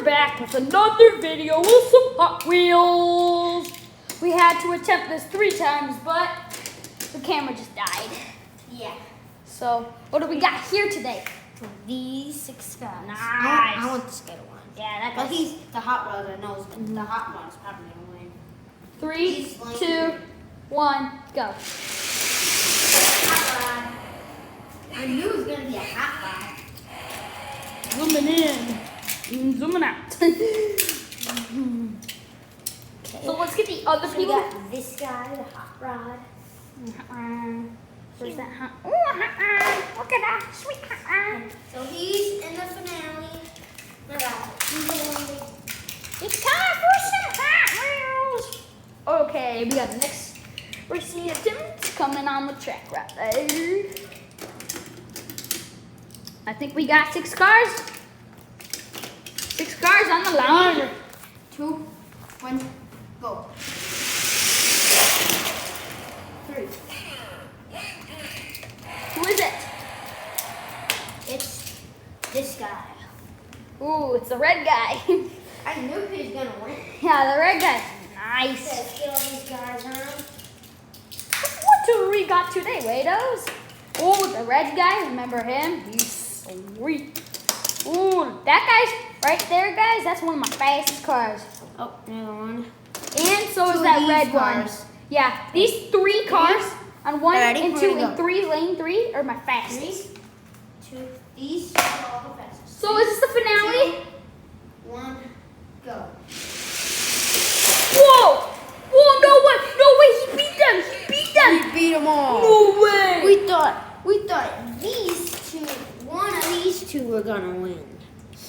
we're back with another video with some Hot Wheels. We had to attempt this 3 times, but the camera just died. Yeah. So, what do we got here today? These 6 guys. Nice. I want the skater one. Yeah, that But guy's... he's the hot rod that knows the hot rod's probably gonna win. 3, 2, 1, go. Hot rod. I knew it was gonna be a hot rod. Zooming in, zooming out. Okay. So let's get the other So people. we got this guy, the hot rod. Where's that hot? Oh, hot rod. Look at that sweet hot rod. So he's in the finale. Look at It's time for some Hot Wheels. Okay, we got the next racing attempt coming on the track right there. I think we got 6 cars. 6 cars on the line. 2, 1, go. 3. Who is it? It's this guy. Ooh, it's the red guy. I knew he was gonna win. Yeah, the red guy's nice. Let's get all these guys on. What do we got today, Wados? Oh, the red guy, remember him? He's sweet. Ooh, that guy's right there, guys. That's one of my fastest cars. Oh, another one. And so is Two that of red these one. cars. Yeah, these 3 cars on 1 Ready? and We're 2 gonna and go. 3, lane 3 are my fastest. 3, 2, these are all the fastest. So is this the finale? 2, 1, go. Whoa! Whoa, no way, he beat them, We beat them all. No way! We thought these 2, one of these 2 were gonna win.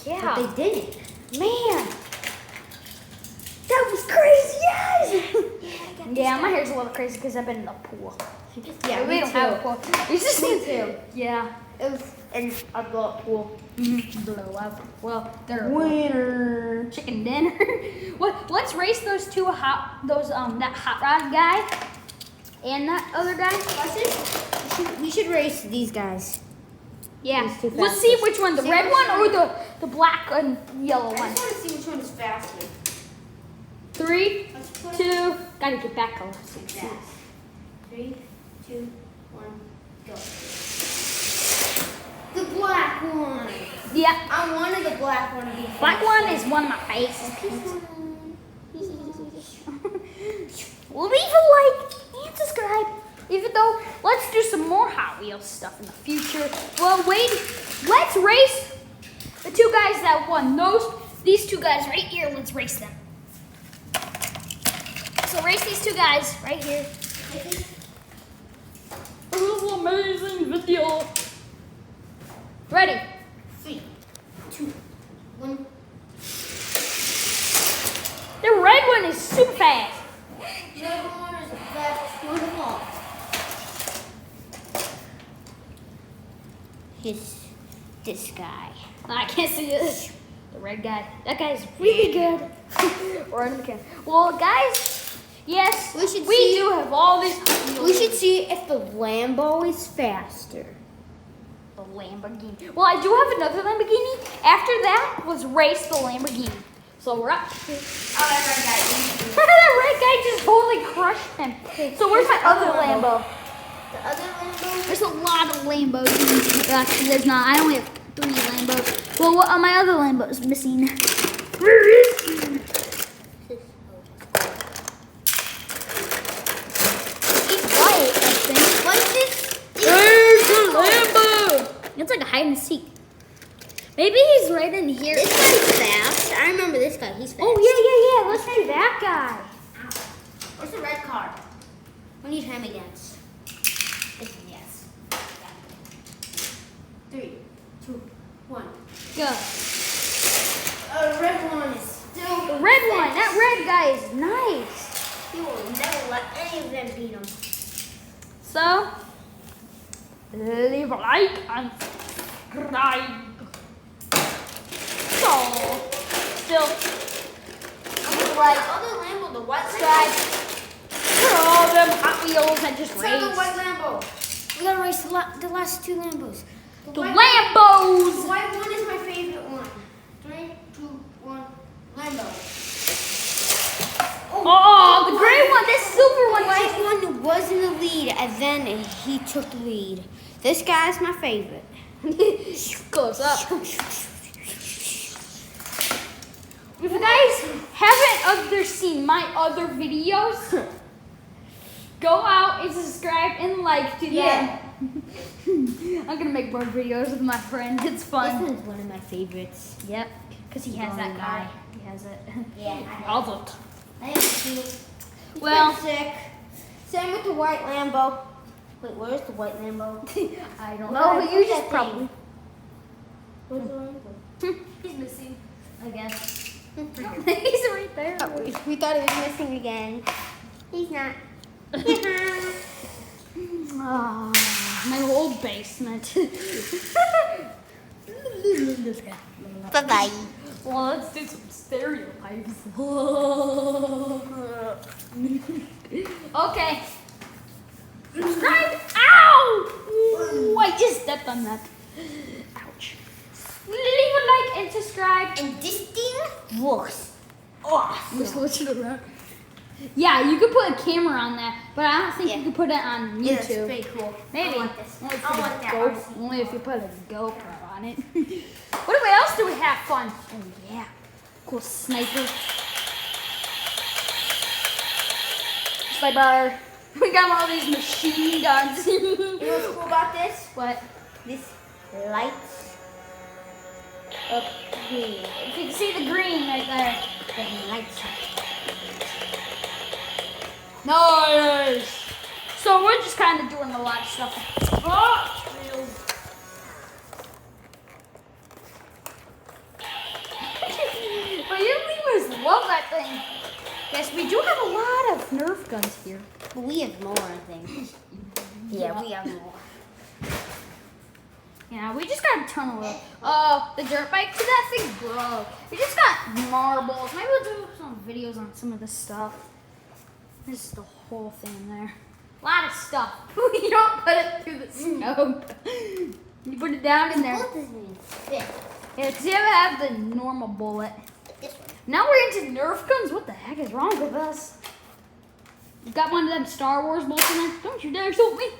Yeah. But they didn't. Man, that was crazy, guys. Yeah, my guy. hair's a little crazy because I've been in the pool. Yeah, we don't have a pool. It's just Me too. Yeah. It was in a blow up pool. Blow up. Well, they're Winner. chicken dinner. Let's race those 2 that hot rod guy and that other guy. We should race these guys. Yeah. These 2 Let's see fastest. which one, the See red which one or one? the black and yellow I one. just want to see which one is faster. 3, Let's put 2. Gotta get back a little. that. 3, 2, 1, go. The black one. Yeah. I wanted the black one to be Black faster. one is one of my favorites. Leave a like and subscribe. Even though, let's do some more Hot Wheels stuff in the future. Well, wait, let's race the 2 guys that won. These 2 guys right here, let's race them. So race these 2 guys right here. This is an amazing video. Ready? 3, 2, 1. The red one is super fast. The other one is the fastest one of all. This guy. I can't see this. The red guy. That guy's really good. We're under the camera. Well, guys, yes, We should we see- do have all these. We should see if the Lambo is faster. The Lamborghini. Well, I do have another Lamborghini. After that, let's race the Lamborghini. So we're up. Oh, that red guy. That red guy just totally crushed him. So where's my other Lambo? The other Lambo? There's a lot of Lambos. Actually, there's not. I only have 3 Lambos. Well, what are my other Lambos missing? Where is he? He's white, I think. What's this? There's the Lambo! It's like a hide and seek. Maybe he's right in here. This guy's fast. I remember this guy. He's fast. Oh, yeah. Let's do that guy. Where's the red card? We need him against. Yes. 3, 2, 1. Go. The red one is still The red one. That red guy is nice. He will never let any of them beat him. So, leave a like and subscribe. So, still, I'm gonna like other Lambo, the white subscribe. For all them Hot Wheels and just Let's have the race. white Lambo. We gotta race the last 2 Lambos. The Lambos! The white one is my favorite one. 3, 2, 1. Lambo. Oh, the gray one. This silver one. The white one was in the lead, and then he took the lead. This guy's my favorite. Close up. If you guys haven't seen my other videos, go out and subscribe and like to them. I'm gonna make more videos with my friend. It's fun. This one's one of my favorites. Yep, because he has that guy. He has it. Yeah. I'll vote. I am cute. Well, sick. Same with the white Lambo. Wait, where's the white Lambo? I don't No, know. but You just probably. Where's the Lambo? He's missing, I guess. He's right there. Oh, we thought he was missing again. He's not. Oh, my old basement. Bye-bye. Well, let's do some stereotypes. Okay. Subscribe. Ow! Ooh, I just stepped on that. Ouch. Leave a like and subscribe. And this thing works. Awesome. Switch it around. Yeah, you could put a camera on that, but I don't think you could put it on YouTube. Yeah, that's pretty cool. Maybe. I want this. Only if, I you want that go, one. only if you put a GoPro on it. What else do we have fun? Oh yeah, cool sniper. Sniper. We got all these machine guns. You know what's cool about this? What? This lights up here. If you can see the green right there. The lights up. Nice. So we're just kind of doing a lot of stuff. Oh, but you lemurs love that thing. Yes, we do have a lot of Nerf guns here. But we have more, I think. Yeah, we have more. Yeah, we just got a ton of them. Oh, the dirt bike, see that thing broke. We just got marbles. Maybe we'll do some videos on some of this stuff. This is the whole thing there. A lot of stuff. You don't put it through the scope. You put it down in there. What does mean? Thick. Yeah, because you have the normal bullet. This one. Now we're into Nerf guns. What the heck is wrong with us? You got one of them Star Wars bolts in there? Don't you dare shoot me.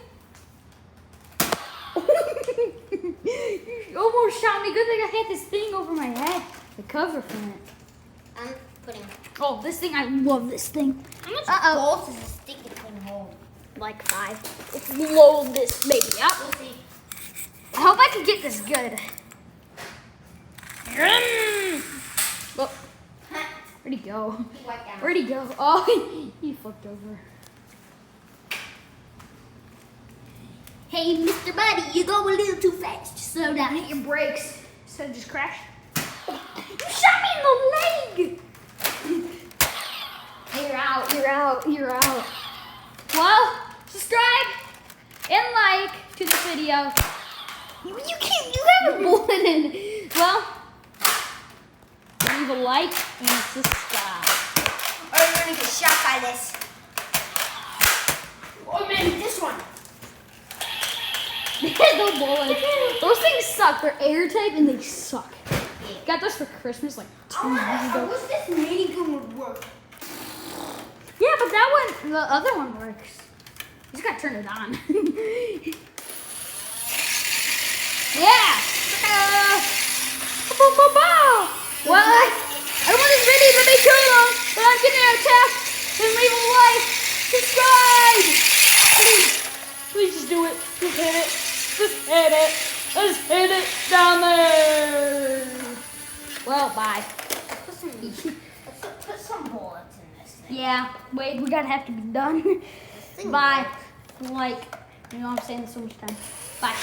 You almost shot me. Good thing I had this thing over my head. The cover from it. I'm putting. Oh, this thing. I love this thing. How much bolts does this stick can hold? Like 5. Let's load this baby up. We'll see. I hope I can get this good. Oh, where'd he go? He wiped down. Where'd he go? Oh, he flipped over. Hey, Mr. Buddy, you go a little too fast. Just slow down, hit your brakes. So just crash. You shot me in the leg! You're out, you're out, you're out. Well, subscribe and like to this video. You can't, you have a bullet in it. Well, leave a like and subscribe. Or you're gonna get shot by this. Oh man, This one. no bullets. Those things suck. They're airtight and they suck. Got this for Christmas like 2 years I ago. wish this minigun would work. Yeah, but that one, the other one works. You just gotta turn it on. Yeah. Well, I don't want this video to be too long, but I'm getting attacked. Then leave a like, subscribe. Please just do it. Just hit it. Just hit it. Just hit it down there. Well, bye. Put some bullets in this thing. Yeah, wait, we gotta have to be done. Bye. Like, you know I'm saying this so much time. Bye.